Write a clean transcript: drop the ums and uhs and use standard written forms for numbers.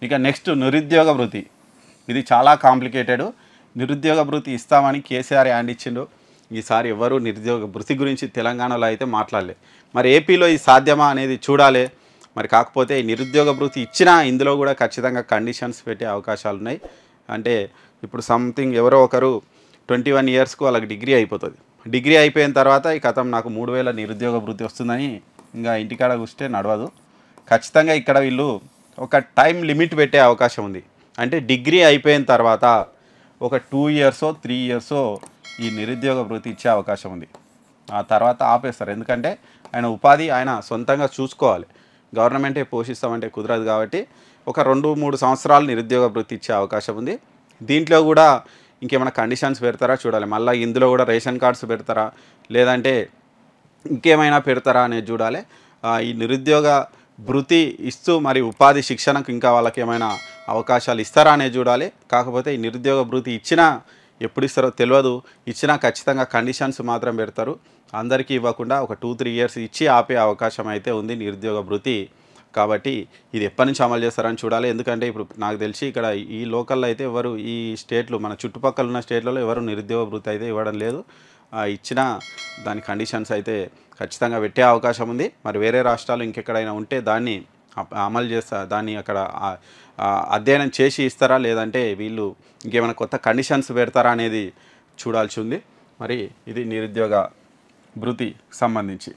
ఇక నెక్స్ట్ నిరుద్యోగ భృతి. ఇది చాలా కాంప్లికేటెడ్. నిరుద్యోగ భృతి ఇస్తామని కేసీఆర్ హ్యాండ్ ఇచ్చిండు. ఈసారి ఎవరు నిరుద్యోగ భృతి గురించి తెలంగాణలో అయితే మాట్లాడలే. మరి ఏపీలో ఇది సాధ్యమా అనేది చూడాలి. మరి కాకపోతే ఈ నిరుద్యోగ భృతి ఇచ్చినా ఇందులో కూడా ఖచ్చితంగా కండిషన్స్ పెట్టే అవకాశాలు ఉన్నాయి. అంటే ఇప్పుడు సంథింగ్ ఎవరో ఒకరు 21 ఇయర్స్కు వాళ్ళకి డిగ్రీ అయిపోతుంది. డిగ్రీ అయిపోయిన తర్వాత ఈ కథం నాకు 3000 నిరుద్యోగ భృతి వస్తుందని ఇంకా ఇంటికాడ కూర్చుంటే నడవదు. ఖచ్చితంగా ఇక్కడ వీళ్ళు ఒక టైం లిమిట్ పెట్టే అవకాశం ఉంది. అంటే డిగ్రీ అయిపోయిన తర్వాత ఒక 2 ఇయర్సో 3 ఇయర్సో ఈ నిరుద్యోగ భృతి ఇచ్చే అవకాశం ఉంది. ఆ తర్వాత ఆపేస్తారు. ఎందుకంటే ఆయన ఉపాధి ఆయన సొంతంగా చూసుకోవాలి. గవర్నమెంటే పోషిస్తామంటే కుదరదు కాబట్టి ఒక 2-3 సంవత్సరాలు నిరుద్యోగ భృతి ఇచ్చే అవకాశం ఉంది. దీంట్లో కూడా ఇంకేమైనా కండిషన్స్ పెడతారా చూడాలి. మళ్ళీ ఇందులో కూడా రేషన్ కార్డ్స్ పెడతారా లేదంటే ఇంకేమైనా పెడతారా అనేది చూడాలి. ఈ నిరుద్యోగ భృతి ఇస్తూ మరి ఉపాధి శిక్షణకు ఇంకా వాళ్ళకి ఏమైనా అవకాశాలు ఇస్తారా అనేది చూడాలి. కాకపోతే ఈ నిరుద్యోగ భృతి ఇచ్చినా ఎప్పుడు ఇస్తారో తెలియదు. ఇచ్చినా ఖచ్చితంగా కండిషన్స్ మాత్రం పెడతారు. అందరికీ ఇవ్వకుండా ఒక 2-3 ఇయర్స్ ఇచ్చి ఆపే అవకాశం అయితే ఉంది నిరుద్యోగ భృతి. కాబట్టి ఇది ఎప్పటి నుంచి అమలు చేస్తారని చూడాలి. ఎందుకంటే ఇప్పుడు నాకు తెలిసి ఇక్కడ ఈ లోకల్లో అయితే ఎవరు ఈ స్టేట్లు మన చుట్టుపక్కల ఉన్న స్టేట్లలో ఎవరు నిరుద్యోగ భృతి అయితే ఇవ్వడం లేదు. ఇచ్చినా దాని కండిషన్స్ అయితే ఖచ్చితంగా పెట్టే అవకాశం ఉంది. మరి వేరే రాష్ట్రాలు ఇంకెక్కడైనా ఉంటే దాన్ని అమలు చేస్తా దాన్ని అక్కడ అధ్యయనం చేసి ఇస్తారా లేదంటే వీళ్ళు ఇంకేమైనా కొత్త కండిషన్స్ పెడతారా అనేది చూడాల్సి ఉంది. మరి ఇది నిరుద్యోగ భృతి సంబంధించి.